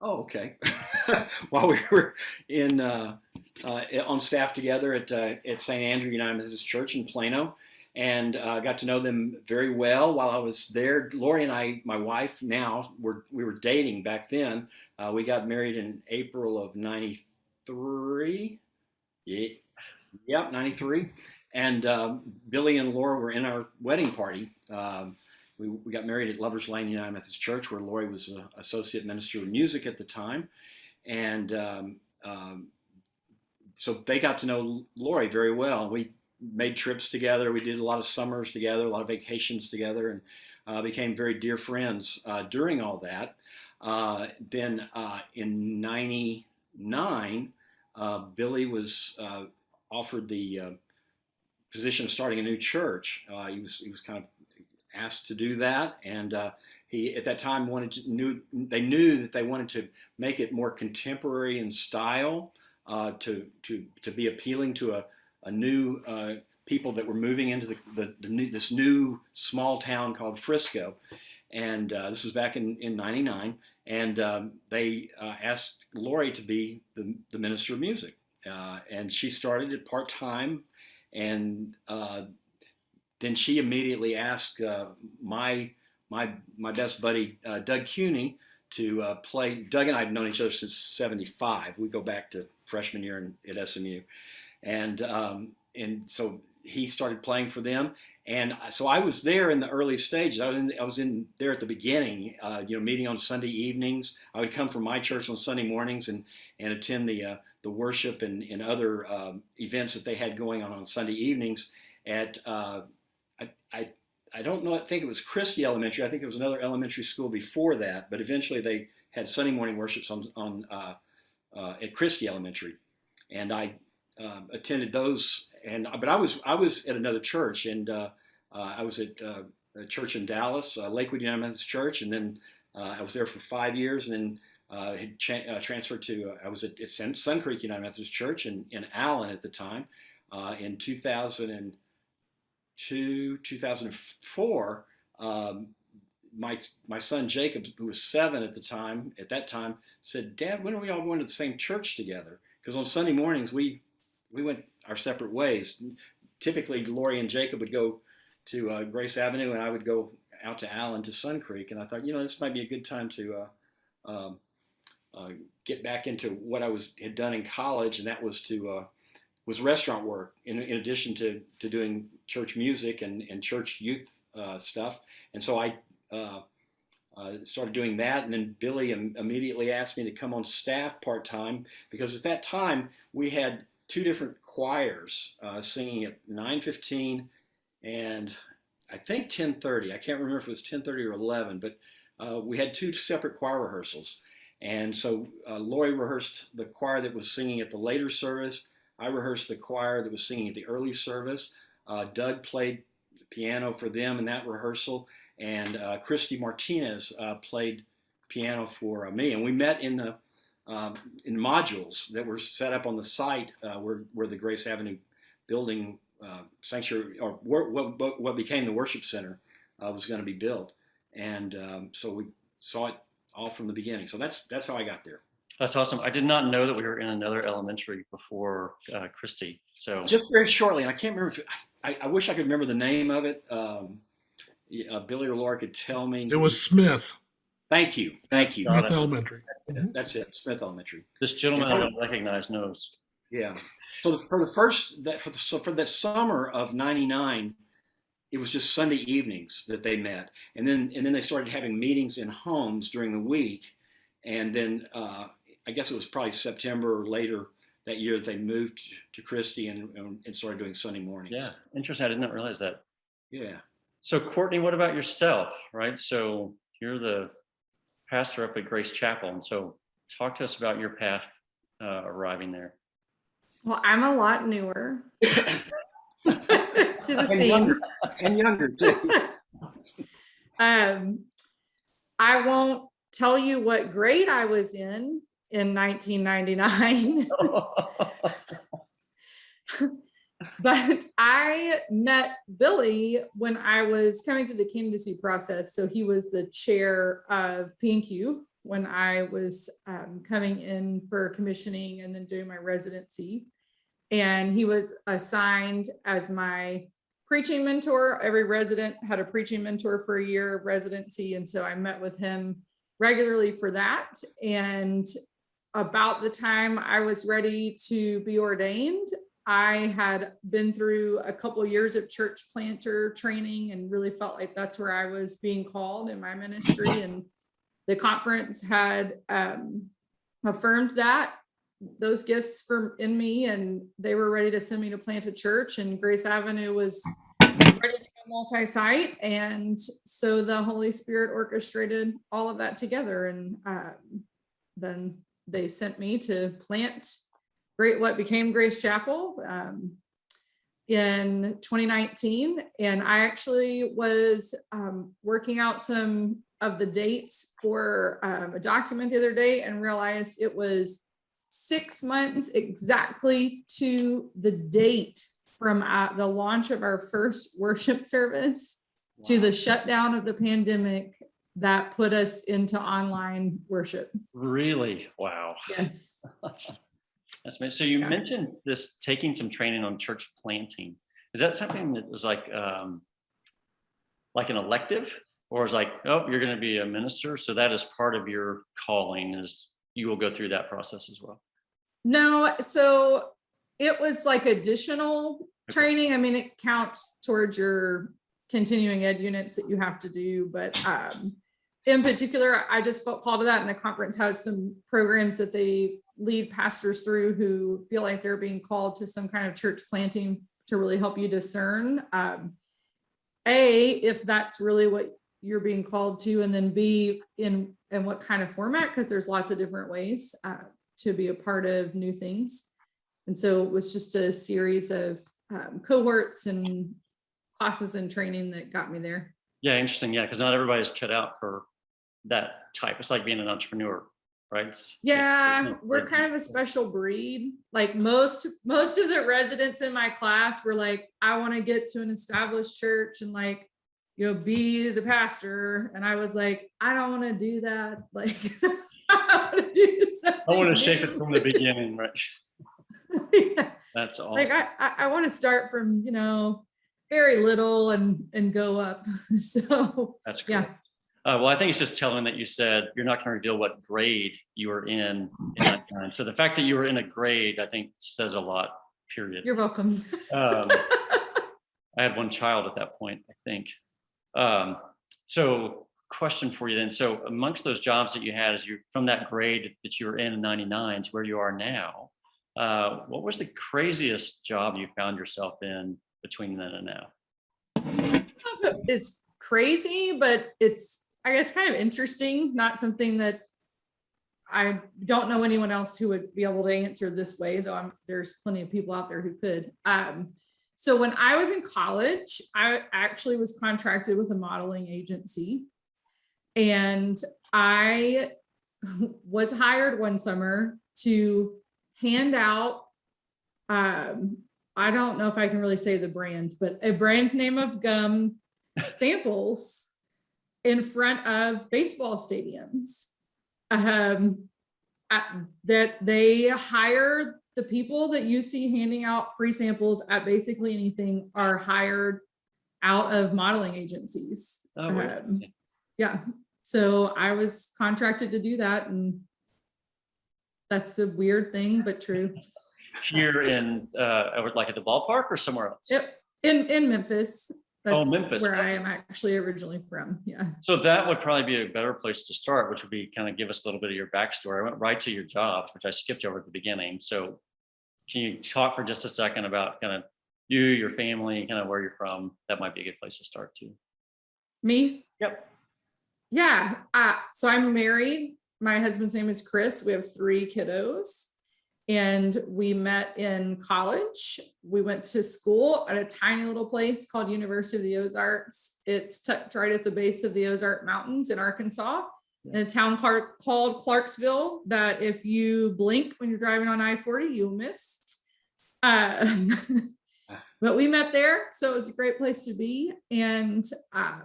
Oh, okay. While we were in on staff together at St. Andrew United Methodist Church in Plano, and got to know them very well while I was there. Lori and I, my wife now, we were dating back then. We got married in April of '93. Yeah, yep, '93. And Billy and Laura were in our wedding party. We got married at Lovers Lane United Methodist Church, where Lori was an associate minister of music at the time. And so they got to know Lori very well. We made trips together. We did a lot of summers together, a lot of vacations together, and became very dear friends during all that. Then in '99, Billy was offered the position of starting a new church. He was kind of asked to do that, and he at that time knew that they wanted to make it more contemporary in style, to be appealing to a new people that were moving into this new small town called Frisco, and this was back in '99, and they asked Lori to be the minister of music, and she started it part time, and then she immediately asked my best buddy Doug Cuney to play. Doug and I have known each other since '75. We go back to freshman year at SMU, and so he started playing for them. And so I was there in the early stages. I was in there at the beginning, meeting on Sunday evenings. I would come from my church on Sunday mornings and attend the worship and other events that they had going on Sunday evenings at I I don't know. I think it was Christie Elementary. I think there was another elementary school before that, but eventually they had Sunday morning worships at Christie Elementary, and I attended those. But I was at another church, and I was at a church in Dallas, Lakewood United Methodist Church, and then I was there for 5 years, and then had transferred to I was at Sun Creek United Methodist Church in Allen at the time in 2004, my son Jacob, who was 7 at that time, said, "Dad, when are we all going to the same church together?" Because on Sunday mornings we went our separate ways. Typically, Lori and Jacob would go to Grace Avenue, and I would go out to Allen to Sun Creek. And I thought, this might be a good time to um, get back into what had done in college, and that was restaurant work in addition to doing church music and church youth stuff. And so I started doing that. And then Billy immediately asked me to come on staff part time, because at that time we had two different choirs singing at 9:15 and I think 10:30. I can't remember if it was 10:30 or 11, but we had two separate choir rehearsals. And so Lori rehearsed the choir that was singing at the later service. I rehearsed the choir that was singing at the early service. Doug played piano for them in that rehearsal, and Christy Martinez played piano for me. And we met in modules that were set up on the site where the Grace Avenue building sanctuary, or what became the worship center, was going to be built. And so we saw it all from the beginning. So that's how I got there. That's awesome. I did not know that we were in another elementary before Christie. So just very shortly, and I can't remember. I wish I could remember the name of it. Billy or Laura could tell me. It was Smith. Thank you. Smith Elementary. That's it, Smith Elementary. This gentleman I don't recognize knows. Yeah. So for the summer of '99, it was just Sunday evenings that they met, and then they started having meetings in homes during the week, and then I guess it was probably September or later that year that they moved to Christie and started doing Sunday mornings. Yeah, interesting. I did not realize that. Yeah. So Courtney, what about yourself? Right. So you're the pastor up at Grace Chapel, and so talk to us about your path arriving there. Well, I'm a lot newer to the scene. And younger too. I won't tell you what grade I was in 1999. But I met Billy when I was coming through the candidacy process. So he was the chair of P&Q when I was coming in for commissioning and then doing my residency. And he was assigned as my preaching mentor. Every resident had a preaching mentor for a year of residency. And so I met with him regularly for that. And about the time I was ready to be ordained, I had been through a couple of years of church planter training and really felt like that's where I was being called in my ministry. And the conference had affirmed those gifts in me, and they were ready to send me to plant a church, and Grace Avenue was ready to go multi-site. And so the Holy Spirit orchestrated all of that together. And then they sent me to plant what became Grace Chapel in 2019. And I actually was working out some of the dates for a document the other day and realized it was 6 months exactly to the date from the launch of our first worship service to the shutdown of the pandemic that put us into online worship. Really? Wow. Yes. That's amazing. So you mentioned this taking some training on church planting. Is that something that was like an elective, or is like, oh, you're going to be a minister, so that is part of your calling, is you will go through that process as well? No, so it was like additional training. I mean, it counts towards your continuing ed units that you have to do, but in particular, I just felt called to that, and the conference has some programs that they lead pastors through who feel like they're being called to some kind of church planting to really help you discern if that's really what you're being called to, and then B, in what kind of format, because there's lots of different ways to be a part of new things. And so it was just a series of cohorts and classes and training that got me there. Yeah, interesting. Yeah, because not everybody's cut out for that type. It's like being an entrepreneur, right? Yeah, we're kind of a special breed. Like most of the residents in my class were like, I want to get to an established church and be the pastor. And I was like, I don't want to do that. Like, I want to do something. I want to shape it from the beginning, right? Yeah. That's awesome. Like I want to start from, very little and go up. So That's great. yeah. Well, I think it's just telling that you said you're not going to reveal what grade you were in that time. So the fact that you were in a grade, I think, says a lot, period. You're welcome. I had one child at that point, I think. So question for you then. So amongst those jobs that you had, as you from that grade that you were in 99 to where you are now, what was the craziest job you found yourself in between then and now? It's crazy, but it's, I guess, kind of interesting. Not something that I don't know anyone else who would be able to answer this way, though there's plenty of people out there who could. So when I was in college, I actually was contracted with a modeling agency, and I was hired one summer to hand out, I don't know if I can really say the brand, but a brand name of gum samples in front of baseball stadiums. That they hire the people that you see handing out free samples at basically anything are hired out of modeling agencies. Yeah. So I was contracted to do that, and that's a weird thing, but true. Here in like at the ballpark or somewhere else? Yep. In Memphis. That's Memphis, where I am actually originally from. Yeah. So that would probably be a better place to start, which would be kind of give us a little bit of your backstory. I went right to your jobs, which I skipped over at the beginning. So can you talk for just a second about kind of you, your family, kind of where you're from? That might be a good place to start too. Me? Yep. Yeah. So I'm married. My husband's name is Chris. We have 3 kiddos. And we met in college. We went to school at a tiny little place called University of the Ozarks. It's tucked right at the base of the Ozark Mountains in Arkansas, in a town called Clarksville, that if you blink when you're driving on I-40, you'll miss. But we met there, so it was a great place to be. And I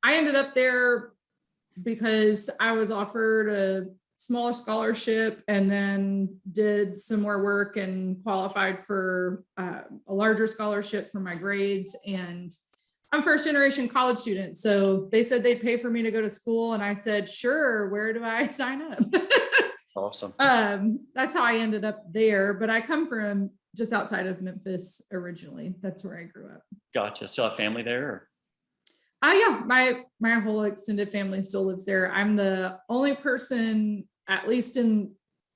ended up there because I was offered a smaller scholarship and then did some more work and qualified for a larger scholarship for my grades. And I'm first generation college student. So they said they'd pay for me to go to school. And I said, sure, where do I sign up? Awesome. That's how I ended up there. But I come from just outside of Memphis originally. That's where I grew up. Gotcha. Still have family there? Or? Yeah, my whole extended family still lives there. I'm the only person, at least in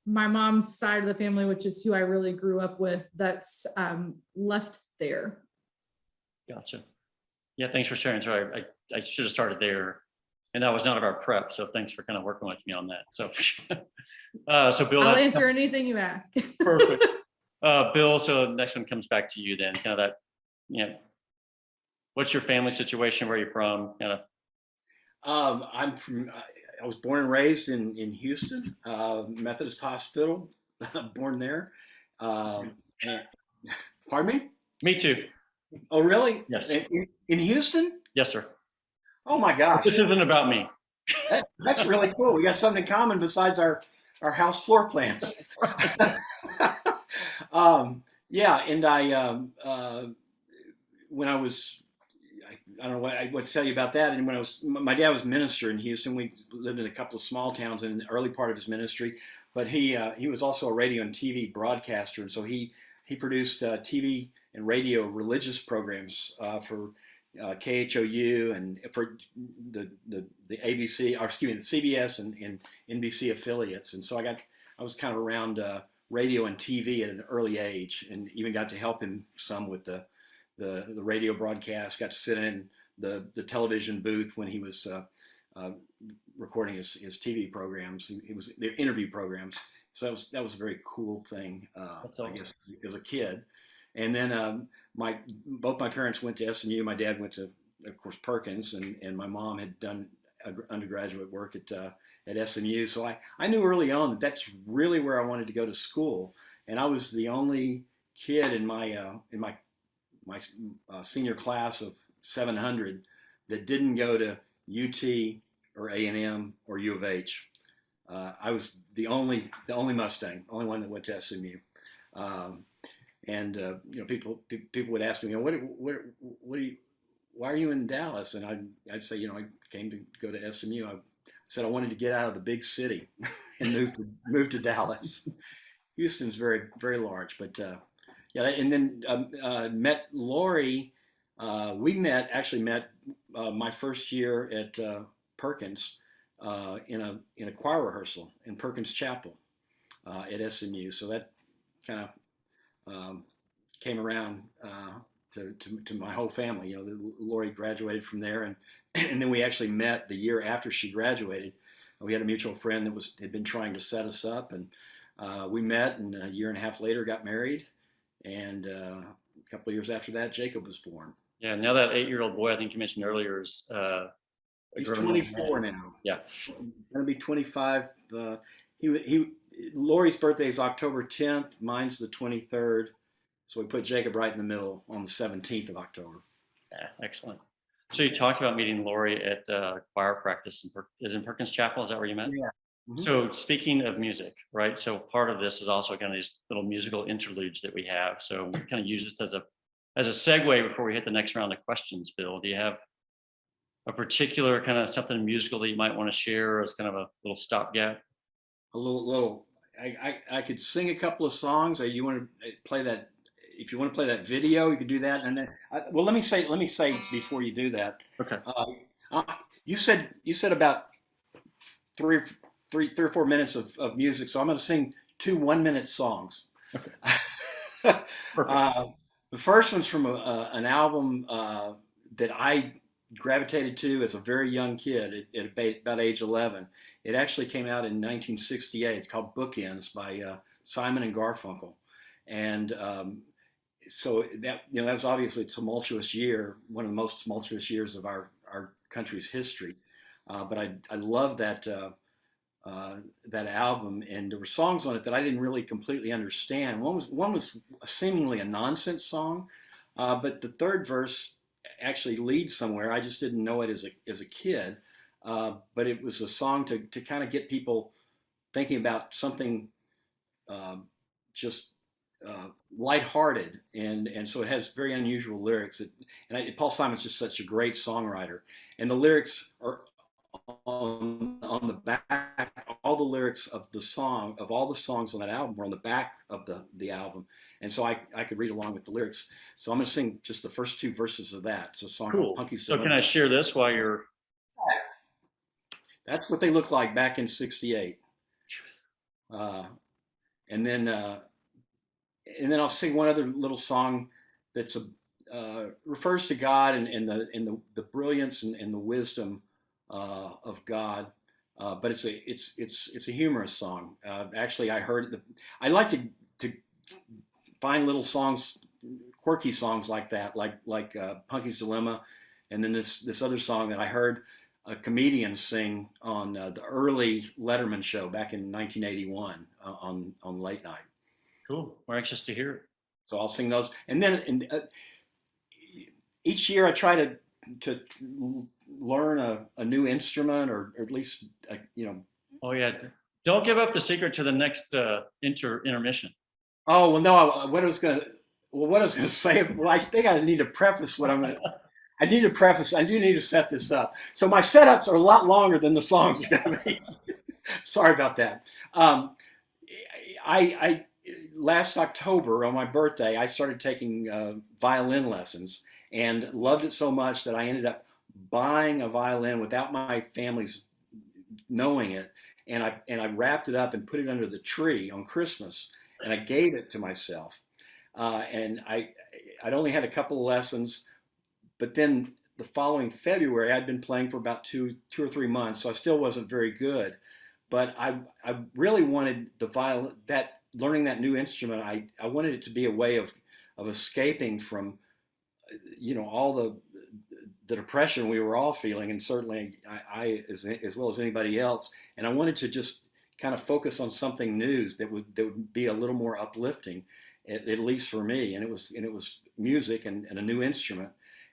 my mom's side of the family, which is who I really grew up with, that's left there. Gotcha. Yeah, thanks for sharing. Sorry, I should have started there, and that was none of our prep. So thanks for kind of working with me on that. So, so Bill, I'll answer anything you ask. perfect. Bill, so next one comes back to you then. Kind of that, you know, what's your family situation? Where are you from? Kind of. I'm from. I was born and raised in Houston, Methodist Hospital. Born there. And, pardon me? Me too. Oh, really? Yes. In Houston? Yes, sir. Oh my gosh. This isn't about me. That's really cool. We got something in common besides our house floor plans. Yeah, and when I was, I don't know what to tell you about that. And when my dad was minister in Houston. We lived in a couple of small towns in the early part of his ministry, but he was also a radio and TV broadcaster, and so he produced TV and radio religious programs for KHOU and for the ABC, or excuse me, the CBS and NBC affiliates. And so I was kind of around radio and TV at an early age, and even got to help him some with the radio broadcast. Got to sit in the television booth when he was recording his TV programs. It was their interview programs. So that was a very cool thing, Awesome. I guess, as a kid. And then both my parents went to SMU. My dad went to, of course, Perkins, and my mom had done undergraduate work at SMU. So I knew early on that that's really where I wanted to go to school. And I was the only kid in my senior class of 700 that didn't go to UT or A&M or U of H. I was the only Mustang, only one that went to SMU. And people would ask me, why are you in Dallas? And I'd say, I came to go to SMU. I said I wanted to get out of the big city and move to Dallas. Houston's very, very large, but yeah. And then met Lori. We actually met my first year at Perkins in a choir rehearsal in Perkins Chapel at SMU. So that kind of came around to my whole family. Lori graduated from there, and then we actually met the year after she graduated. We had a mutual friend that had been trying to set us up, and we met, and a year and a half later got married, and a couple of years after that, Jacob was born. Yeah, now that 8-year-old boy, I think you mentioned earlier, is he's 24 now. Yeah, gonna be 25. Lori's birthday is October 10th. Mine's the 23rd. So we put Jacob right in the middle on the 17th of October. yeah, excellent. So you talked about meeting Lori at choir practice in Perkins Chapel. Is that where you met? Yeah. Mm-hmm. So speaking of music, right? So part of this is also kind of these little musical interludes that we have. So we kind of use this as a segue before we hit the next round of questions. Bill, do you have a particular kind of something musical that you might want to share as kind of a little stopgap? A little. I could sing a couple of songs. Or you want to play that? If you want to play that video, you could do that. And then, let me say before you do that. Okay. You said about three or 4 minutes of music. So I'm going to sing 2 1-minute songs. Okay. Perfect. The first one's from an album that I gravitated to as a very young kid at about age 11. It actually came out in 1968. It's called Bookends by Simon and Garfunkel. And so that was obviously a tumultuous year, one of the most tumultuous years of our country's history. But I love that album, and there were songs on it that I didn't really completely understand. One was seemingly a nonsense song, but the third verse actually leads somewhere. I just didn't know it as a kid. but it was a song to kind of get people thinking about something um, just lighthearted, and so it has very unusual lyrics. Paul Simon's just such a great songwriter, and the lyrics are on the back. All the lyrics of the song of all the songs on that album were on the back of the album, and so I could read along with the lyrics. So I'm going to sing just the first two verses of that. It's a song called Cool. Punky's So Dilemma. can I share this while you're? That's what they looked like back in '68. And then I'll sing one other little song that's refers to God and the brilliance and the wisdom of God. But it's a humorous song. Actually, I like to find little songs, quirky songs like that, like Punky's Dilemma, and then this other song that I heard a comedian sing on the early Letterman show back in 1981 on late night. Cool. We're anxious to hear it. So I'll sing those, and then each year I try to learn a new instrument, or at least Oh yeah. Don't give up the secret to the next intermission. Oh well, no. What I was gonna say. Well, I think I need to preface what I'm gonna. I need to preface. I do need to set this up. So my setups are a lot longer than the songs are gonna be. Sorry about that. I last October on my birthday, I started taking violin lessons and loved it so much that I ended up buying a violin without my family's knowing it, and I wrapped it up and put it under the tree on Christmas, and I gave it to myself. And I'd only had a couple of lessons, but then the following February I'd been playing for about two or 3 months, so I still wasn't very good. But I really wanted the violin, that learning that new instrument. I wanted it to be a way of escaping from all the depression we were all feeling, and certainly I as well as anybody else. And I wanted to just kind of focus on something new that would be a little more uplifting, at least for me. And it was music and a new instrument.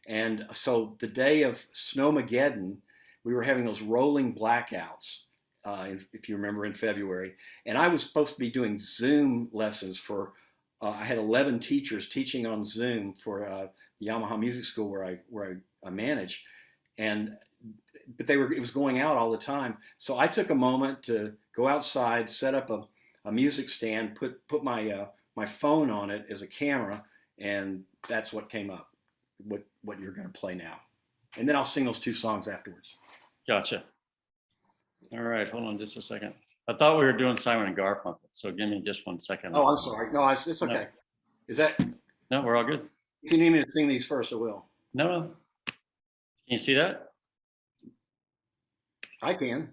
And so the day of Snowmageddon, we were having those rolling blackouts. If you remember, in February, and I was supposed to be doing Zoom lessons for. I had 11 teachers teaching on Zoom for the Yamaha Music School where I manage, but it was going out all the time. So I took a moment to go outside, set up a music stand, put my phone on it as a camera, and that's what came up. What you're going to play now, and then I'll sing those two songs afterwards. Gotcha. All right, hold on just a second. I thought we were doing Simon and Garfunkel, so give me just 1 second. Oh, I'm sorry. No, it's okay. No. Is that? No, we're all good. If you need me to sing these first, I will. No. Can you see that? I can.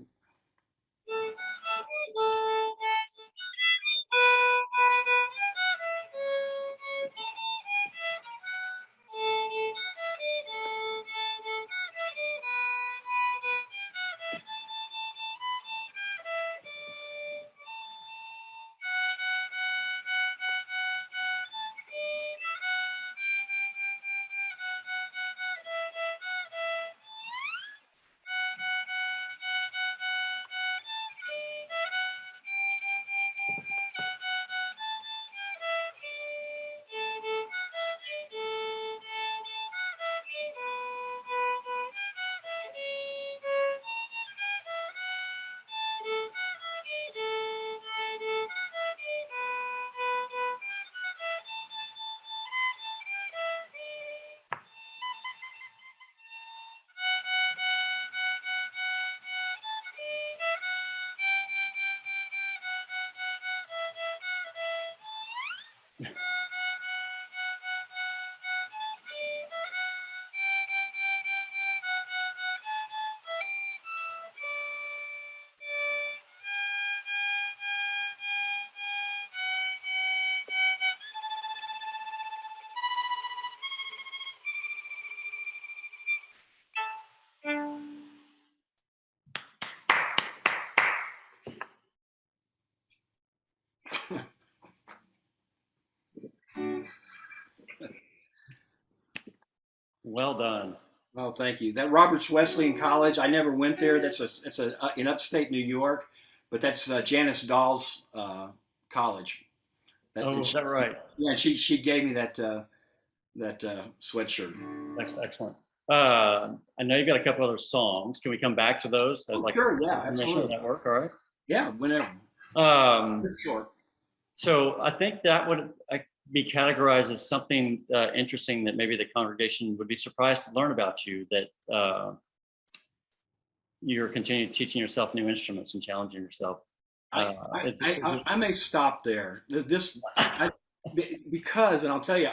Well done. Oh, thank you. That Roberts Wesleyan College, I never went there. It's a in upstate New York, but that's Janice Dahl's college. Oh, is that right? Yeah, she gave me that sweatshirt. That's excellent. I know you got a couple other songs. Can we come back to those as Oh, like sure, yeah, information on absolutely. that work? All right. Yeah, whenever. Sure. So I think that would be categorized as something interesting that maybe the congregation would be surprised to learn about you, that you're continuing teaching yourself new instruments and challenging yourself. I may stop there. Because, and I'll tell you,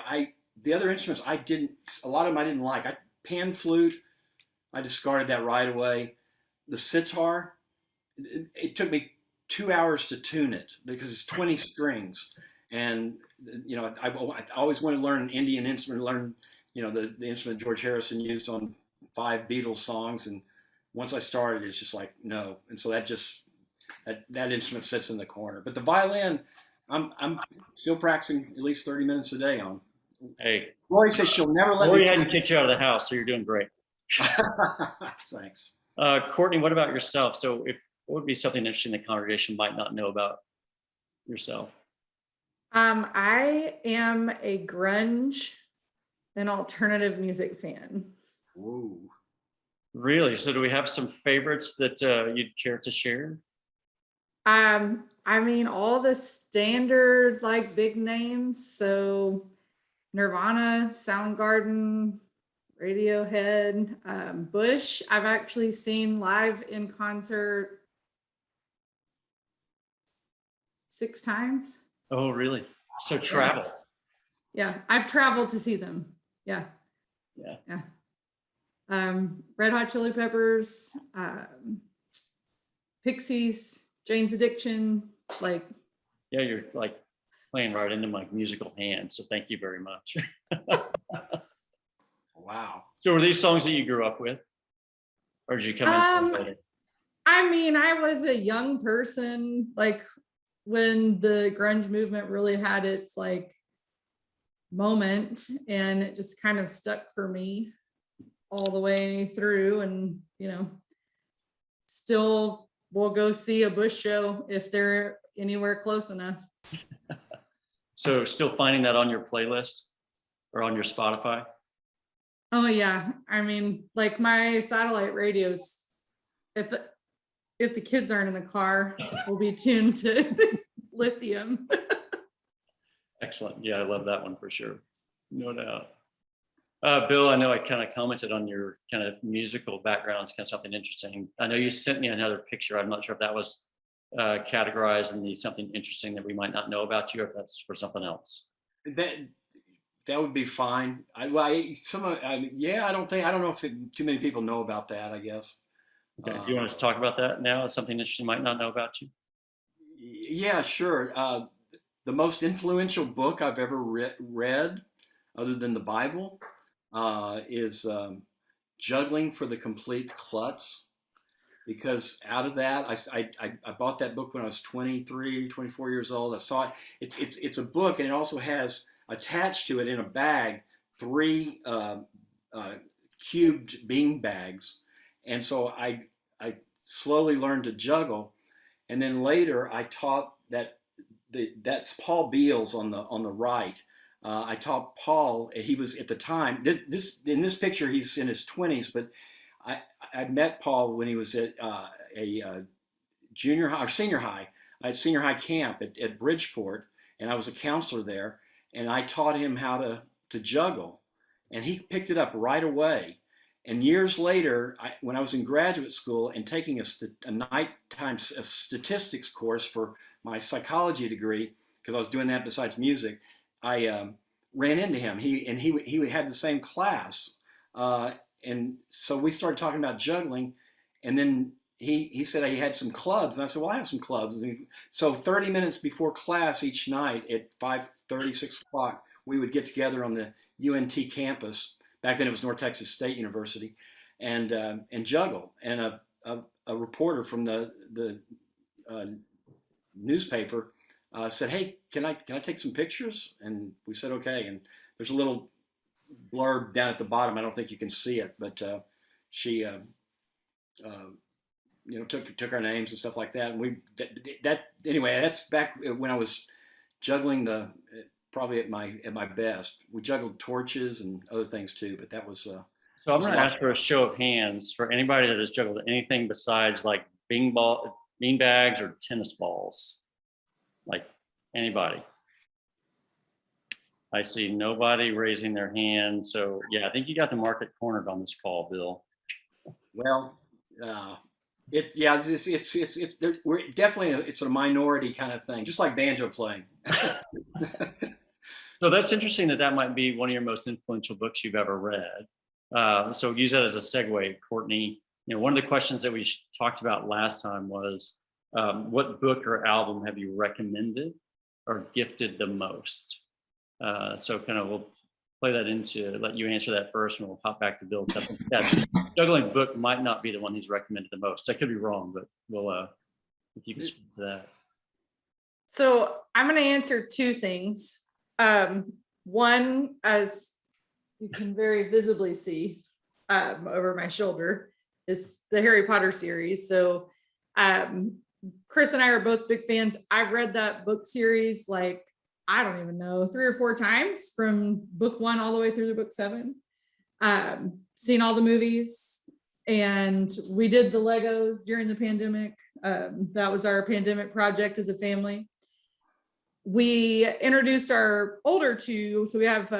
the other instruments a lot of them I didn't like. Pan flute, I discarded that right away. The sitar, it took me 2 hours to tune it because it's 20 strings, and I always wanted to learn an Indian instrument, learn the instrument George Harrison used on 5 Beatles songs, and once I started, it's just like no, and so that instrument sits in the corner. But the violin, I'm still practicing at least 30 minutes a day on. Hey, Lori says she'll never let Lori me. hadn't kicked you out of the house, so you're doing great. Thanks. Courtney, what about yourself? So what would be something interesting the congregation might not know about yourself? I am a grunge and alternative music fan. Whoa. Really? So do we have some favorites that you'd care to share? I mean, all the standard like big names. So Nirvana, Soundgarden, Radiohead, Bush. I've actually seen live in concert 6 times. Oh, really? So travel. Yeah, I've traveled to see them. Yeah. Yeah. Red Hot Chili Peppers, Pixies, Jane's Addiction, like. Yeah, you're like playing right into my musical hand. So thank you very much. Wow. So were these songs that you grew up with? Or did you come in later? I mean, I was a young person, like when the grunge movement really had its like moment, and it just kind of stuck for me all the way through. And still we'll go see a Bush show if they're anywhere close enough. So still finding that on your playlist or on your Spotify? Oh yeah, I mean, like my satellite radios, if the kids aren't in the car, will be tuned to lithium. Excellent. Yeah, I love that one for sure. No doubt. Bill, I know I kind of commented on your kind of musical background. It's kind of something interesting. I know you sent me another picture. I'm not sure if that was categorized in something interesting that we might not know about you, or if that's for something else. That would be fine. I don't know if too many people know about that, I guess. Okay. Do you want us to talk about that now? It's something interesting might not know about you. Yeah, sure. The most influential book I've ever read, other than the Bible, is Juggling for the Complete Klutz. Because out of that, I bought that book when I was 23, 24 years old. I saw it. It's a book, and it also has attached to it in a bag 3 cubed bean bags. And so I slowly learned to juggle, and then later I taught that's Paul Beals on the right. I taught Paul. He was at the time. In this picture he's in his 20s, but I met Paul when he was at a junior high or senior high. I had senior high camp at Bridgeport, and I was a counselor there, and I taught him how to juggle, and he picked it up right away. And years later, when I was in graduate school and taking a nighttime statistics course for my psychology degree, because I was doing that besides music, I ran into him. He had the same class, and so we started talking about juggling, and then he said he had some clubs, and I said, well, I have some clubs. So 30 minutes before class each night at 5:30, 6 o'clock, we would get together on the UNT campus. Back then it was North Texas State University, and juggle. And a reporter from the newspaper said, hey, can I take some pictures? And we said, okay. And there's a little blurb down at the bottom. I don't think you can see it, but she, took our names and stuff like that. And that anyway. That's back when I was juggling probably at my best. We juggled torches and other things too, but that was. So I'm It's a going to lot. ask for a show of hands for anybody that has juggled anything besides like bean bags or tennis balls. Like anybody. I see nobody raising their hand. So yeah, I think you got the market cornered on this call, Bill. Well, we're definitely it's a minority kind of thing, just like banjo playing. So that's interesting that might be one of your most influential books you've ever read. So use that as a segue, Courtney. One of the questions that we talked about last time was, what book or album have you recommended or gifted the most? So kind of we'll play that into, let you answer that first, and we'll hop back to Bill. That juggling book might not be the one he's recommended the most. I could be wrong, but we'll if you can speak to that. So I'm going to answer two things. One, as you can very visibly see over my shoulder, is the Harry Potter series. So Chris and I are both big fans. I've read that book series like, I don't even know, 3 or 4 times from book 1 all the way through to book 7. Seen all the movies, and we did the Legos during the pandemic. That was our pandemic project as a family. We introduced our older two, so we have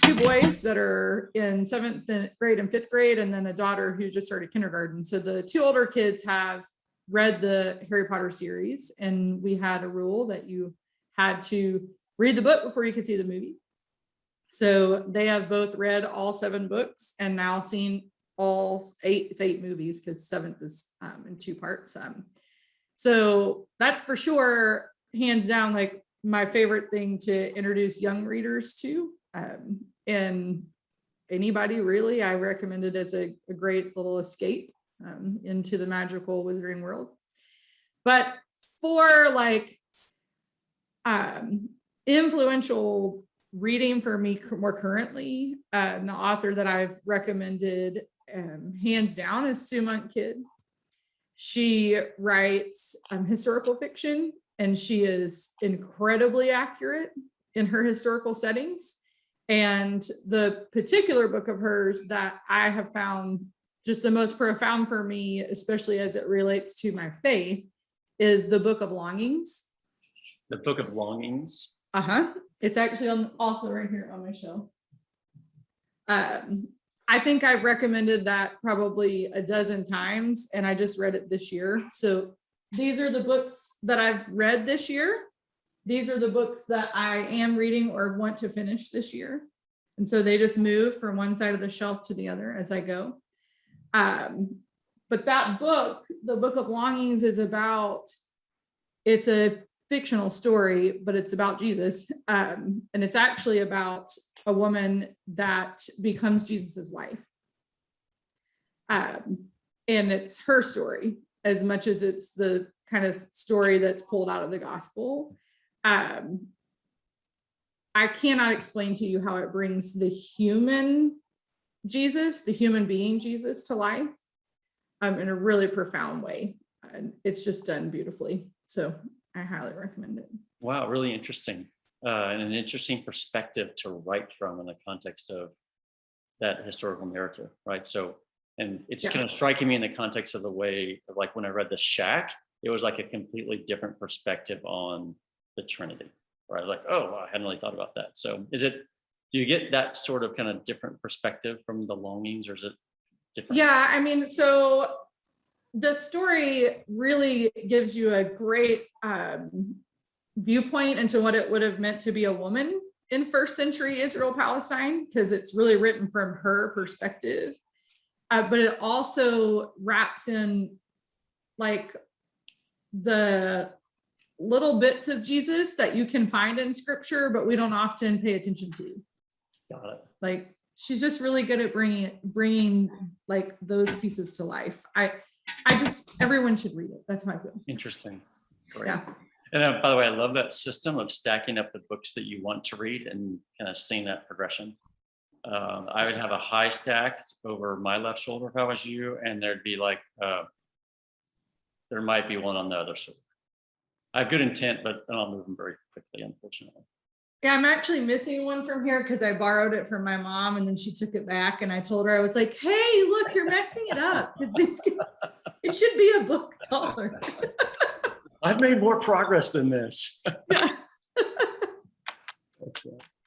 2 boys that are in 7th grade and 5th grade, and then a daughter who just started kindergarten. So the 2 older kids have read the Harry Potter series, and we had a rule that you had to read the book before you could see the movie. So they have both read all 7 books and now seen all 8. It's 8 movies because 7th is in 2 parts. So that's for sure, hands down, like my favorite thing to introduce young readers to. And anybody really, I recommend it as a great little escape into the magical wizarding world. But for like influential reading for me more currently, the author that I've recommended hands down is Sue Monk Kidd. She writes historical fiction, and she is incredibly accurate in her historical settings. And the particular book of hers that I have found just the most profound for me, especially as it relates to my faith, is the Book of Longings. The Book of Longings. It's actually also right here on my shelf. I think I've recommended that probably a dozen times, and I just read it this year. So these are the books that I've read this year. These are the books that I am reading or want to finish this year. And so they just move from one side of the shelf to the other as I go. But that book, the Book of Longings, is it's a fictional story, but it's about Jesus. And it's actually about a woman that becomes Jesus's wife. And it's her story as much as it's the kind of story that's pulled out of the gospel. I cannot explain to you how it brings the human Jesus, the human being Jesus, to life in a really profound way. And it's just done beautifully. So I highly recommend it. Wow, really interesting. And an interesting perspective to write from in the context of that historical narrative, right? So, and it's kind of striking me in the context of the way of like when I read The Shack, it was like a completely different perspective on the Trinity, right? Like, oh, wow, I hadn't really thought about that. So do you get that sort of kind of different perspective from the Longings, or is it different? Yeah, I mean, so the story really gives you a great viewpoint into what it would have meant to be a woman in 1st century Israel, Palestine, because it's really written from her perspective. But it also wraps in like the little bits of Jesus that you can find in scripture, but we don't often pay attention to. Got it. Like she's just really good at bringing like those pieces to life. Everyone should read it. That's how I feel. Interesting. Great. Yeah. And by the way, I love that system of stacking up the books that you want to read and kind of seeing that progression. I would have a high stack over my left shoulder if I was you, and there'd be like there might be one on the other shoulder. I have good intent, but I don't move them very quickly, unfortunately. Yeah, I'm actually missing one from here because I borrowed it from my mom and then she took it back and I told her, I was like, hey, look, you're messing it up. It should be a book taller. I've made more progress than this. Yeah.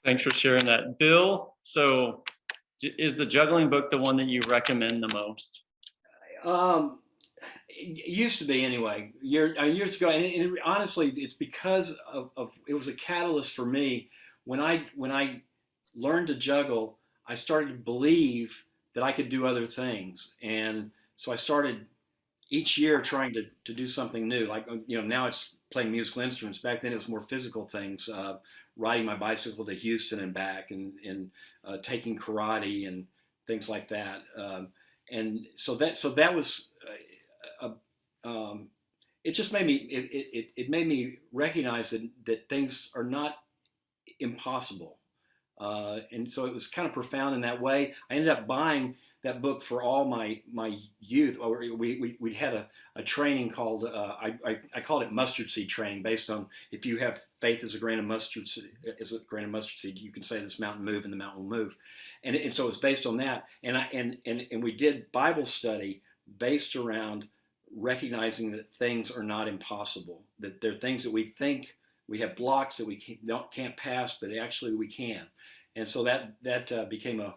Thanks for sharing that. Bill, so is the juggling book the one that you recommend the most? It used to be anyway, years ago, and honestly, it's because of it was a catalyst for me. When I learned to juggle, I started to believe that I could do other things, and so I started each year trying to do something new. Like, now it's playing musical instruments. Back then it was more physical things, riding my bicycle to Houston and back, and taking karate and things like that. And so that was. It just made me. It made me recognize that things are not impossible, and so it was kind of profound in that way. I ended up buying that book for all my youth. We had a training called I called it mustard seed training, based on if you have faith as a grain of mustard seed, you can say this mountain move and the mountain will move, and so it was based on that. And we did Bible study based around recognizing that things are not impossible, that there are things that we think we have blocks that we can't pass, but actually we can. And so that became a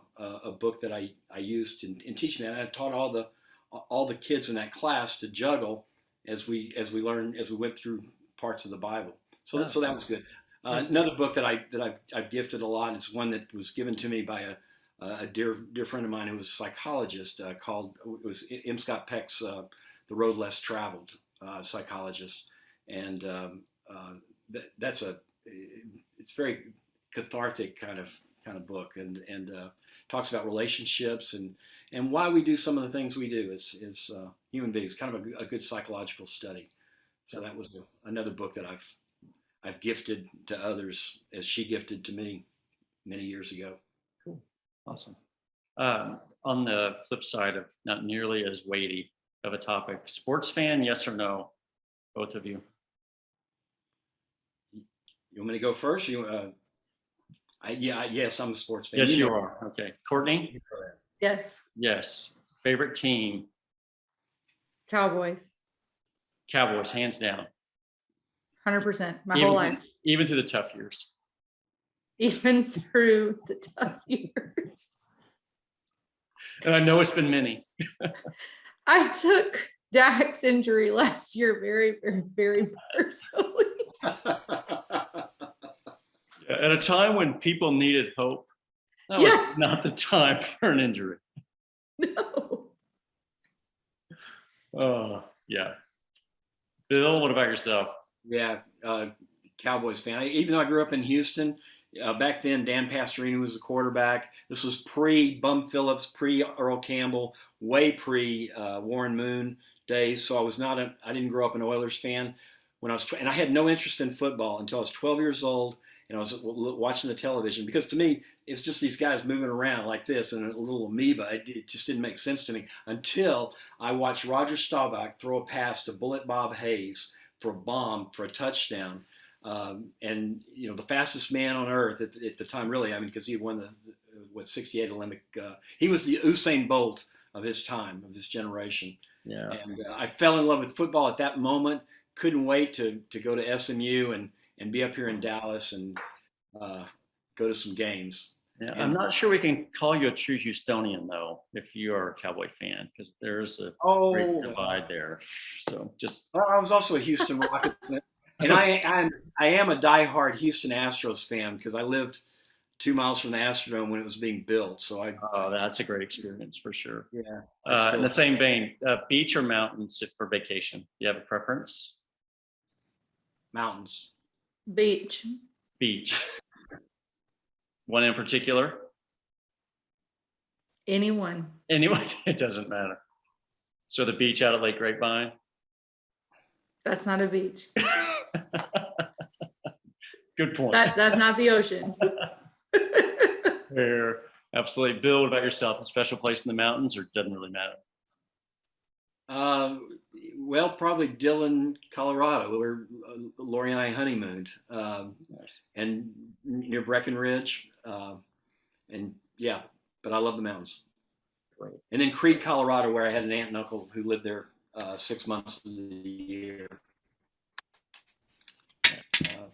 book that I used in teaching that. And I taught all the kids in that class to juggle as we went through parts of the Bible. So that was good. Another book that I've gifted a lot is one that was given to me by a dear friend of mine who was a psychologist, called it was M. Scott Peck's The Road Less Traveled, psychologist, and it's very cathartic kind of book, and talks about relationships and why we do some of the things we do as human beings. Kind of a good psychological study. So that was another book that I've gifted to others, as she gifted to me many years ago. Cool, awesome. On the flip side of not nearly as weighty of a topic, sports fan, yes or no, both of you? You want me to go first? Yes, I'm a sports fan. Yes, you are. Okay. Courtney? Yes. Yes. Favorite team? Cowboys. Cowboys, hands down. 100%. My whole life. Even through the tough years. Even through the tough years. And I know it's been many. I took Dak's injury last year very, very, very personally. At a time when people needed hope, that Yes. was not the time for an injury. No. Oh, yeah. Bill, what about yourself? Yeah, Cowboys fan. Even though I grew up in Houston, back then Dan Pastorini was the quarterback. This was pre-Bum Phillips, pre-Earl Campbell, way pre-Warren Moon days. So I didn't grow up an Oilers fan. And I had no interest in football until I was 12 years old, and I was watching the television, because to me, it's just these guys moving around like this and a little amoeba. It just didn't make sense to me until I watched Roger Staubach throw a pass to Bullet Bob Hayes for a bomb, for a touchdown. And the fastest man on earth at the time, really, because he won the 68 Olympic. He was the Usain Bolt of his time, of his generation. Yeah. And I fell in love with football at that moment. Couldn't wait to go to SMU and be up here in Dallas and go to some games. Yeah, I'm not sure we can call you a true Houstonian, though, if you are a Cowboy fan, because there's a great divide there. So just. Well, I was also a Houston Rockets fan, and I am a diehard Houston Astros fan, because I lived 2 miles from the Astrodome when it was being built. So Oh, that's a great experience for sure. Yeah. In the same vein, beach or mountains for vacation? Do you have a preference? Mountains. Beach. Beach. One in particular? Anyone. Anyway, it doesn't matter. So the beach out at Lake Grapevine? That's not a beach. Good point. That's not the ocean. Fair. Absolutely. Bill, what about yourself? A special place in the mountains, or doesn't really matter? Uh, well, probably Dillon, Colorado, where Lori and I honeymooned, Nice. and near Breckenridge. And yeah, but I love the mountains. Great. And then Creed, Colorado, where I had an aunt and uncle who lived there 6 months of the year.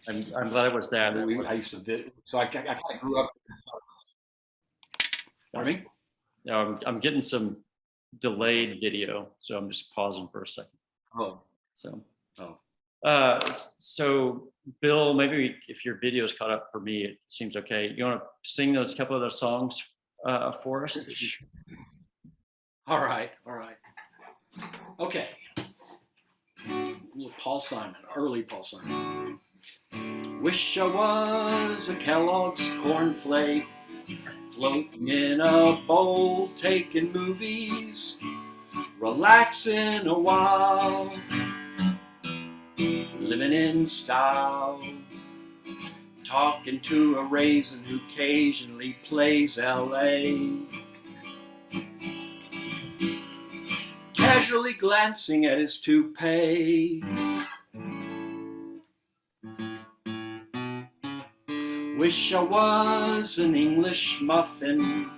I'm glad it was that. I used to visit, so I kind of grew up. Pardon me? Yeah, I'm getting some delayed video, so I'm just pausing for a second. Oh, So, oh. So Bill, maybe if your video is caught up for me, it seems okay. You want to sing those couple of those songs for us? All right, all right. Okay. Paul Simon, early Paul Simon. Wish I was a Kellogg's cornflake, floating in a bowl, taking movies, relaxing a while, living in style, talking to a raisin who occasionally plays LA, casually glancing at his toupee. Wish I was an English muffin,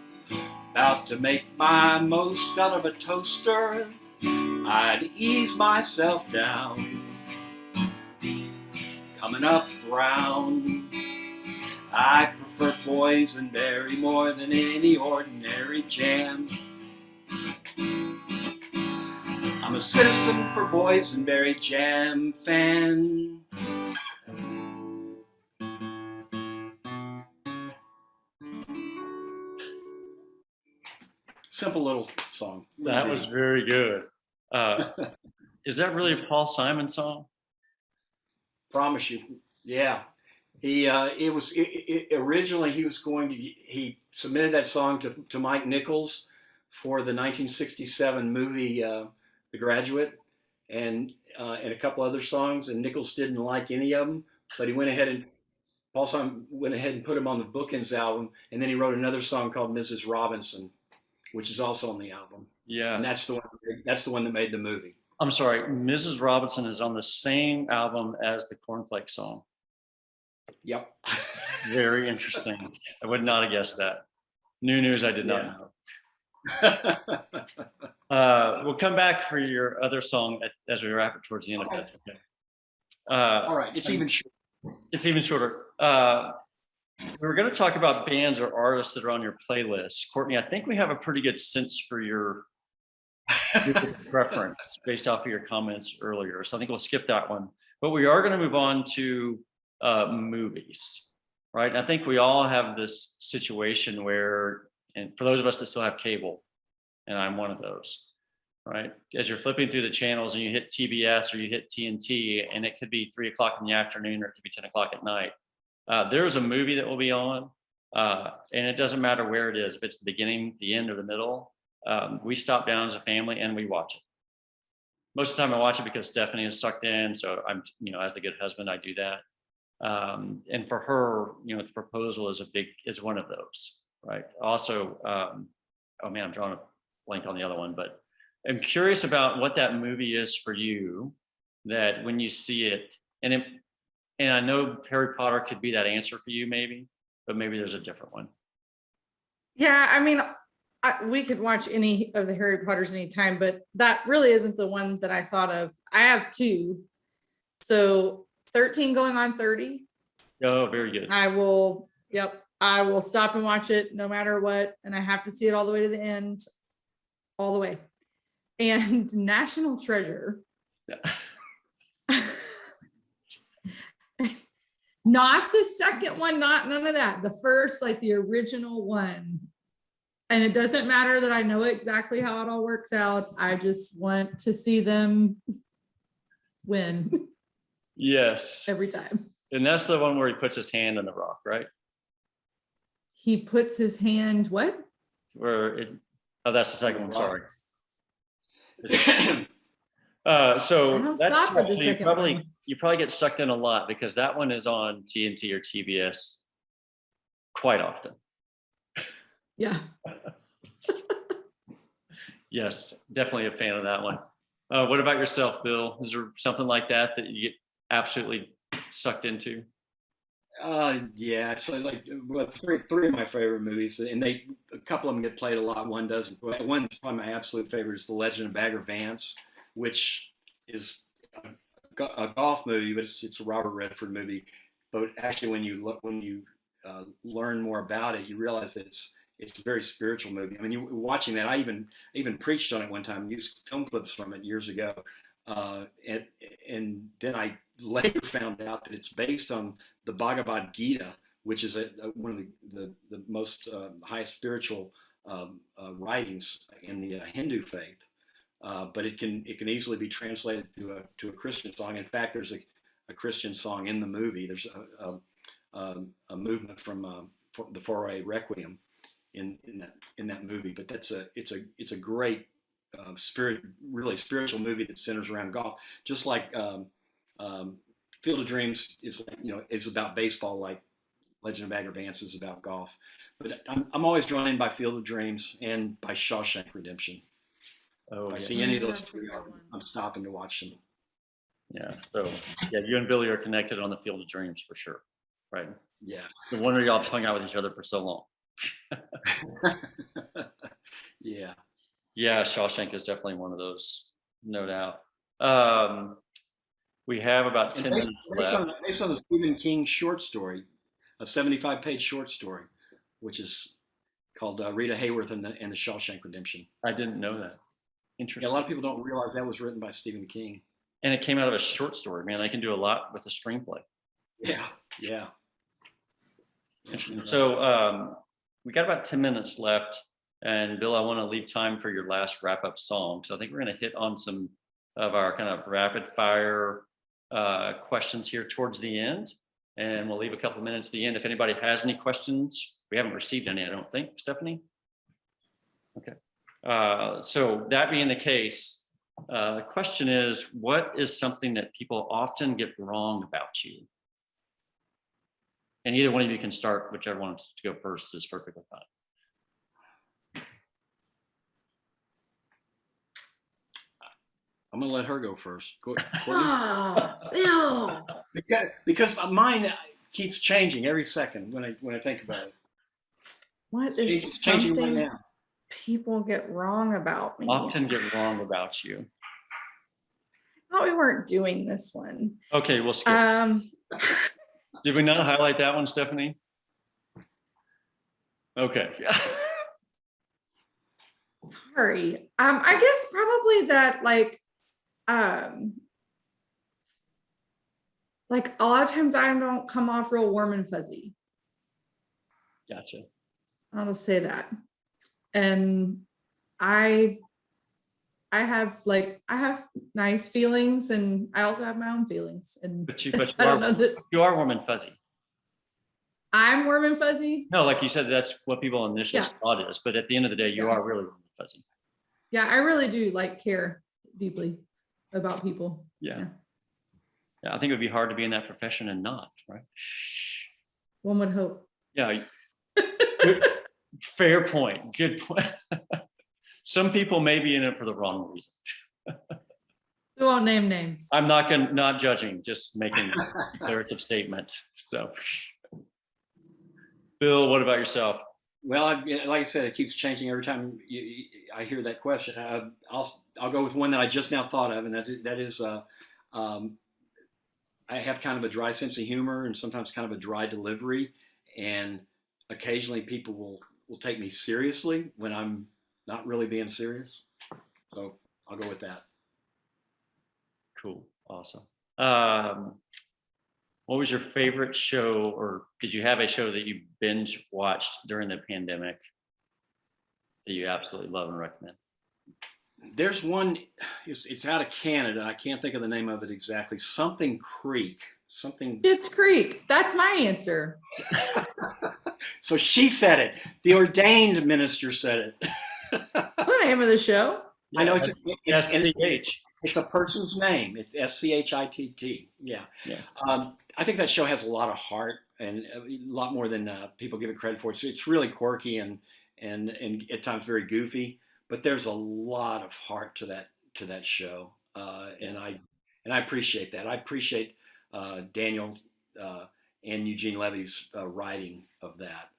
about to make my most out of a toaster. I'd ease myself down, coming up brown. I prefer boysenberry more than any ordinary jam. I'm a citizen for boysenberry jam fan. Simple little song. That was very good. Is that really a Paul Simon song? Promise you. Yeah. He originally he submitted that song to Mike Nichols for the 1967 movie The Graduate, and a couple other songs, and Nichols didn't like any of them, but Paul Simon went ahead and put him on the Bookends album, and then he wrote another song called Mrs. Robinson, which is also on the album. Yeah. And that's the one that made the movie. I'm sorry, Mrs. Robinson is on the same album as the Cornflake song. Yep. Very interesting. I would not have guessed that. New news I did not know. We'll come back for your other song as we wrap it towards the end, Okay. if that's okay. All right, it's even shorter. It's even shorter. We were going to talk about bands or artists that are on your playlist. Courtney, I think we have a pretty good sense for your preference based off of your comments earlier. So I think we'll skip that one. But we are going to move on to movies, right? And I think we all have this situation where, and for those of us that still have cable, and I'm one of those, right? As you're flipping through the channels and you hit TBS or you hit TNT, and it could be 3 o'clock in the afternoon or it could be 10 o'clock at night. There's a movie that will be on, and it doesn't matter where it is, if it's the beginning, the end, or the middle. We stop down as a family and we watch it. Most of the time I watch it because Stephanie is sucked in. So I'm, as the good husband, I do that. And for her, the proposal is one of those, right? Also, oh man, I'm drawing a blank on the other one, but I'm curious about what that movie is for you, that when you see it, and I know Harry Potter could be that answer for you maybe, but maybe there's a different one. Yeah, I mean, we could watch any of the Harry Potters anytime, but that really isn't the one that I thought of. I have two. So 13 going on 30. Oh, very good. I will stop and watch it no matter what. And I have to see it all the way to the end, all the way. And National Treasure. Yeah. Not the second one, none of that. The first, like the original one. And it doesn't matter that I know exactly how it all works out. I just want to see them win. Yes. Every time. And that's the one where he puts his hand on the rock, right? He puts his hand, what? That's the second one, sorry. So I don't that's stop for the actually second one. you probably get sucked in a lot because that one is on TNT or TBS quite often. Yeah. Yes, definitely a fan of that one. What about yourself, Bill? Is there something like that you get absolutely sucked into? Yeah, so like well, three of my favorite movies, and a couple of them get played a lot. One doesn't. One's probably my absolute favorite is The Legend of Bagger Vance, which is a golf movie, but it's a Robert Redford movie. But actually, when you learn more about it, you realize that it's a very spiritual movie. I mean, you watching that, I even preached on it one time, used film clips from it years ago, uh, and and then I later found out that it's based on the Bhagavad Gita, which is one of the most highest spiritual writings in the Hindu faith. But it can easily be translated to a Christian song. In fact, there's a Christian song in the movie. There's a movement from the Foray Requiem in that movie. But it's a great really spiritual movie that centers around golf, just like um, Field of Dreams is about baseball, like Legend of Bagger Vance is about golf. But I'm always drawn in by Field of Dreams and by Shawshank Redemption. Oh, If I yeah. see any of those That's a three, good one. I'm stopping to watch them. Yeah. So, yeah, you and Billy are connected on the Field of Dreams for sure. Right. Yeah. No wonder y'all have hung out with each other for so long. Yeah. Yeah, Shawshank is definitely one of those, no doubt. We have about And 10 minutes left. based on the Stephen King short story, a 75-page short story, which is called Rita Hayworth and the Shawshank Redemption. I didn't know that. Yeah, Interesting. a lot of people don't realize that was written by Stephen King. And it came out of a short story. Man, they can do a lot with a screenplay. Yeah. Yeah. Interesting. So we got about 10 minutes left. And Bill, I want to leave time for your last wrap up song. So I think we're going to hit on some of our kind of rapid fire questions here towards the end. And we'll leave a couple minutes at the end. If anybody has any questions, we haven't received any, I don't think, Stephanie. Okay. So that being the case, the question is, what is something that people often get wrong about you? And either one of you can start, whichever wants to go first is perfectly fine. I'm gonna let her go first. Courtney? Bill. Because mine keeps changing every second when I think about it. What It's is changing right something now. people get wrong about me? Often get wrong about you. I thought we weren't doing this one. Okay, we'll skip. Did we not highlight that one, Stephanie? Okay. Sorry. I guess probably that like a lot of times I don't come off real warm and fuzzy. Gotcha. I'll just say that. And I have nice feelings, and I also have my own feelings. And But you I don't know that you are warm and fuzzy. I'm warm and fuzzy. No, like you said, that's what people initially Yeah. thought it is. But at the end of the day, you Yeah. are really warm and fuzzy. Yeah, I really do care deeply about people. Yeah. Yeah, I think it would be hard to be in that profession and not, right? One would hope. Yeah. Fair point. Good point. Some people may be in it for the wrong reason. We won't name names. I'm not judging, just making a declarative statement. So, Bill, what about yourself? Well, like I said, it keeps changing every time I hear that question. I'll go with one that I just now thought of, and that is I have kind of a dry sense of humor and sometimes kind of a dry delivery, and occasionally people will take me seriously when I'm not really being serious. So I'll go with that. Cool. Awesome. What was your favorite show, or did you have a show that you binge watched during the pandemic that you absolutely love and recommend? There's one, it's out of Canada. I can't think of the name of it exactly. Something Creek. Something. Schitt's Creek. That's my answer. So she said it. The ordained minister said it. What's the name of the show? I know it's SCH. It's a person's name. It's SCHITT. Yeah. Yes. I think that show has a lot of heart and a lot more than people give it credit for. It's really quirky and and at times very goofy. But there's a lot of heart to that show, and I appreciate that. I appreciate Daniel and Eugene Levy's writing of that.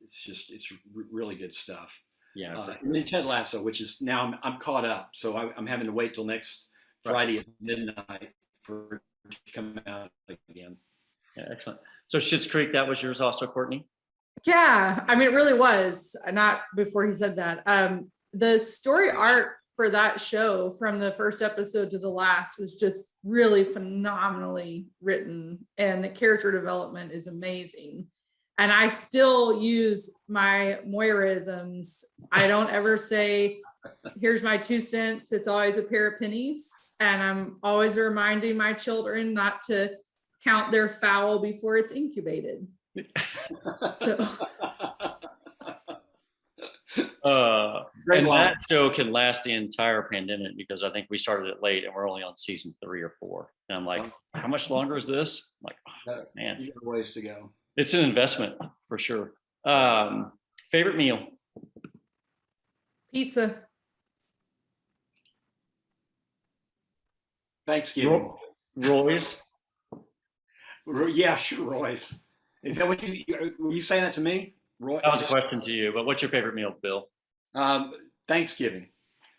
It's really good stuff. Yeah. For And then Ted Lasso, which is now I'm caught up, so I'm having to wait till next Friday at midnight for it to come out again. Yeah, excellent. So Schitt's Creek, that was yours also, Courtney? Yeah, I mean, it really was. Not before he said that. The story arc for that show from the first episode to the last was just really phenomenally written, and the character development is amazing. And I still use my Moiraisms. I don't ever say, here's my 2 cents. It's always a pair of pennies. And I'm always reminding my children not to count their fowl before it's incubated. So and that show can last the entire pandemic, because I think we started it late and we're only on season 3 or 4. And I'm like, how much longer is this? I'm like, oh, man, You got a ways to go. It's an investment for sure. Favorite meal? pizza. Thanksgiving. Roy's? Yeah, sure, Royce. Is that what were you saying that to me? Roy? That was a question to you, but what's your favorite meal, Bill? Thanksgiving.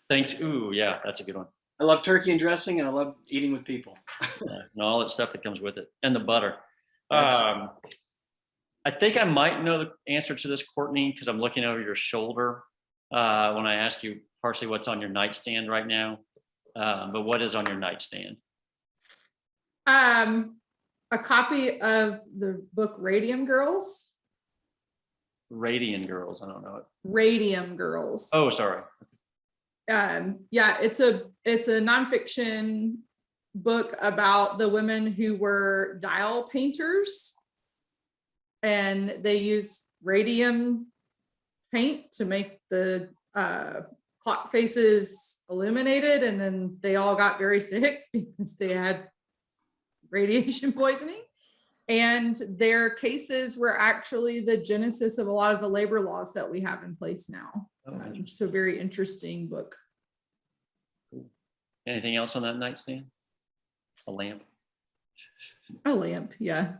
Thanks. Ooh, yeah, that's a good one. I love turkey and dressing, and I love eating with people. Yeah, and all that stuff that comes with it, and the butter. I think I might know the answer to this, Courtney, because I'm looking over your shoulder when I asked you partially what's on your nightstand right now. But what is on your nightstand? A copy of the book Radium Girls. Radian Girls. I don't know it. Radium Girls. Oh, sorry. Yeah, it's a nonfiction book about the women who were dial painters, and they used radium paint to make the clock faces illuminated, and then they all got very sick because they had radiation poisoning. And their cases were actually the genesis of a lot of the labor laws that we have in place now. So very interesting book. Cool. Anything else on that nightstand? A lamp? A lamp, yeah.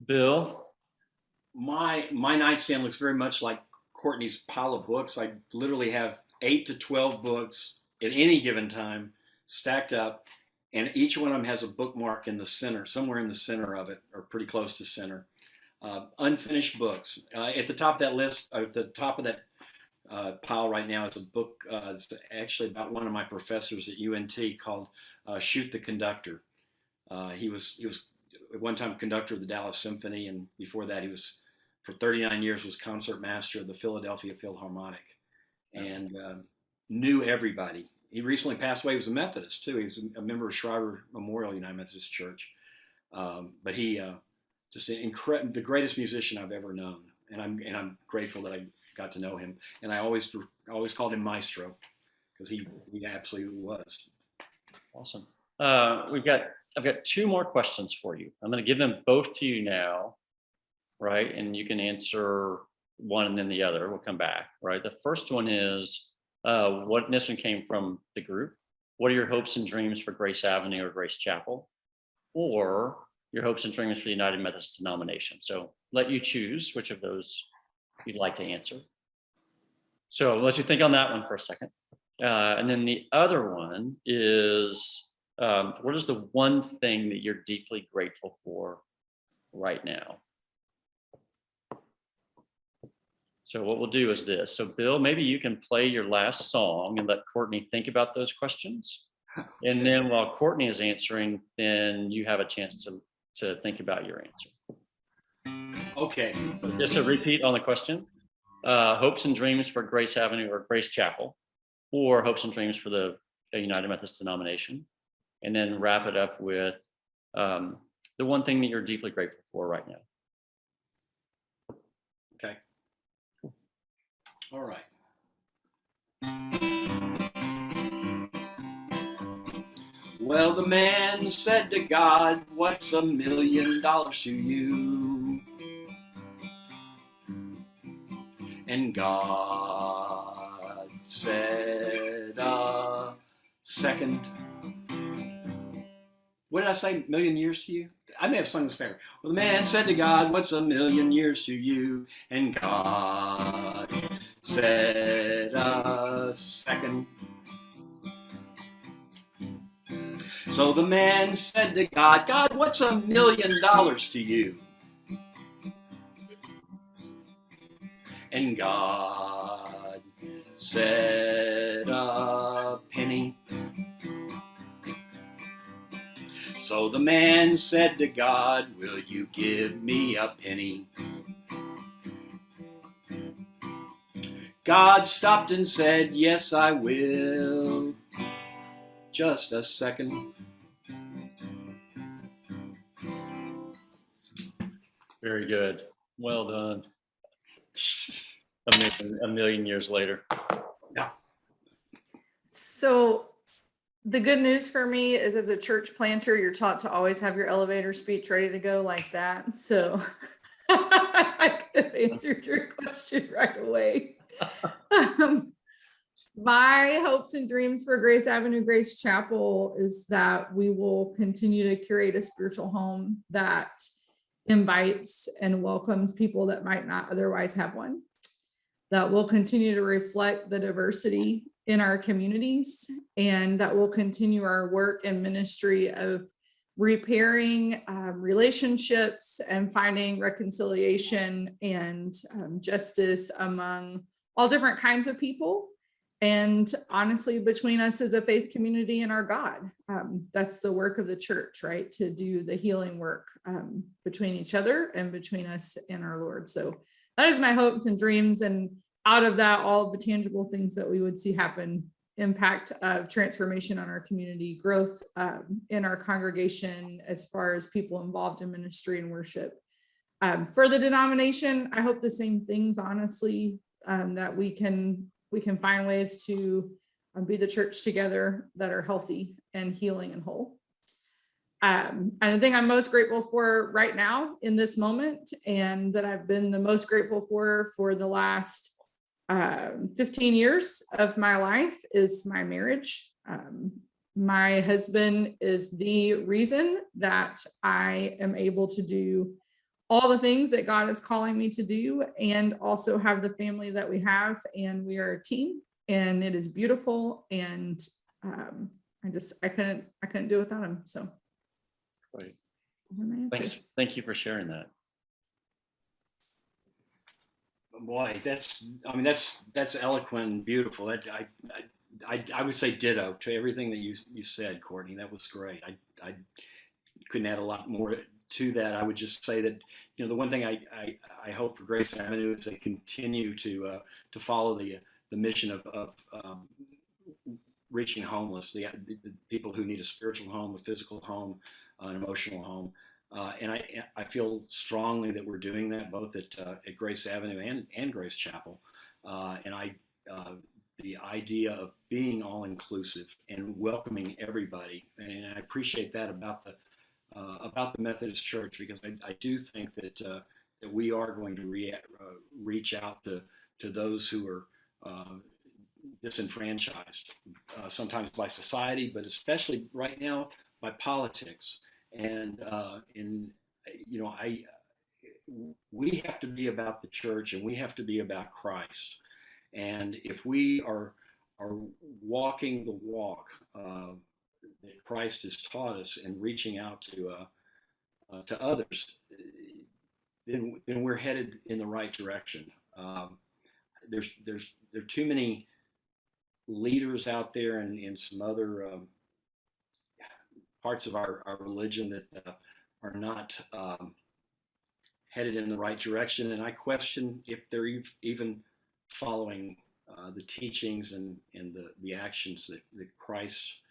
Bill? My nightstand looks very much like Courtney's pile of books. I literally have 8 to 12 books at any given time stacked up, and each one of them has a bookmark in the center, somewhere in the center of it, or pretty close to center. Unfinished books. At the top of that list, at the top of that pile right now is a book. It's actually about one of my professors at UNT called "Shoot the Conductor." He was at one time conductor of the Dallas Symphony, and before that, he was for 39 years was concert master of the Philadelphia Philharmonic, and knew everybody. He recently passed away. He was a Methodist too. He was a member of Schreiber Memorial United Methodist Church, but he just the greatest musician I've ever known, and I'm grateful that I got to know him. And I always called him Maestro because he absolutely was. Awesome. I've got 2 more questions for you. I'm going to give them both to you now, right? And you can answer one and then the other. We'll come back, right? The first one is, this one came from the group. What are your hopes and dreams for Grace Avenue or Grace Chapel? Or your hopes and dreams for the United Methodist denomination? So let you choose which of those you'd like to answer. So I'll let you think on that one for a second. And then the other one is, what is the one thing that you're deeply grateful for right now? So what we'll do is this. So Bill, maybe you can play your last song and let Courtney think about those questions. And then while Courtney is answering, then you have a chance to think about your answer. Okay. Just a repeat on the question. Hopes and dreams for Grace Avenue or Grace Chapel, or hopes and dreams for the United Methodist denomination. And then wrap it up with the one thing that you're deeply grateful for right now. Okay. All right. Well, the man said to God, "What's $1 million to you?" And God said a second. What did I say? Million years to you? I may have sung this better. Well, the man said to God, what's a million years to you? And God said a second. So the man said to God, God, what's $1 million to you? And God said a penny. So the man said to God, will you give me a penny? God stopped and said, yes, I will. Just a second. Very good. Well done. A million years later. Yeah. So the good news for me is, as a church planter, you're taught to always have your elevator speech ready to go like that. So I could have answered your question right away. My hopes and dreams for Grace Avenue Grace Chapel is that we will continue to curate a spiritual home that invites and welcomes people that might not otherwise have one, that will continue to reflect the diversity in our communities, and that will continue our work and ministry of repairing relationships and finding reconciliation and justice among all different kinds of people. And honestly, between us as a faith community and our God, that's the work of the church, right? To do the healing work between each other and between us and our Lord. So that is my hopes and dreams. And out of that, all the tangible things that we would see happen: impact of transformation on our community, growth in our congregation as far as people involved in ministry and worship. For the denomination, I hope the same things, honestly, that we can find ways to be the church together that are healthy and healing and whole. And the thing I'm most grateful for right now in this moment, and that I've been the most grateful for the last 15 years of my life, is my marriage. My husband is the reason that I am able to do all the things that God is calling me to do, and also have the family that we have. And we are a team, and it is beautiful. And I couldn't do it without him. So Great. Thank you for sharing that. Boy, that's eloquent and beautiful. I would say ditto to everything that you said, Courtney. That was great. I couldn't add a lot more to that. I would just say that, the one thing I hope for Grace Avenue is they continue to follow the mission of reaching homeless, the people who need a spiritual home, a physical home, an emotional home. And I feel strongly that we're doing that both at Grace Avenue and Grace Chapel. And the idea of being all inclusive and welcoming everybody, and I appreciate that about the Methodist Church, because I do think that we are going to reach out to those who are disenfranchised, sometimes by society, but especially right now by politics. And we have to be about the church, and we have to be about Christ. And if we are walking the walk that Christ has taught us and reaching out to others, then we're headed in the right direction. There are too many leaders out there and in some other parts of our religion that are not headed in the right direction, and I question if they're even following the teachings and the actions that Christ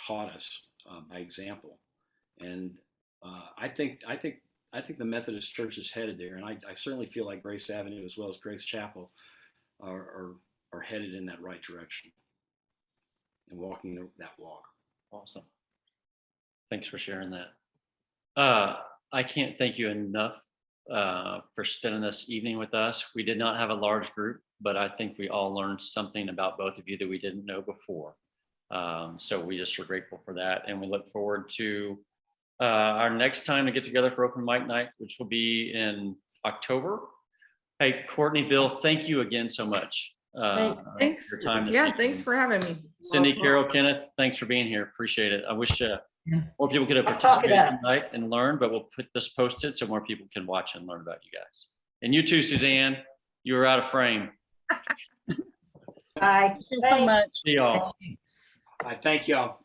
taught us by example. And I think the Methodist Church is headed there, and I certainly feel like Grace Avenue as well as Grace Chapel are headed in that right direction and walking that walk. Awesome. Thanks for sharing that. I can't thank you enough for spending this evening with us. We did not have a large group but I think we all learned something about both of you that we didn't know before. So we just are grateful for that. And we look forward to our next time to get together for open mic night, which will be in October. Hey, Courtney, Bill, thank you again so much. Thanks. Your time this Yeah, evening. thanks for having me. Cindy, Carol, Kenneth, thanks for being here. Appreciate it. I wish more people could have I'll talk it participated up. tonight and learn, but we'll put this posted so more people can watch and learn about you guys. And you too, Suzanne, you were out of frame. Bye. Thank you so much. See y'all. I thank y'all.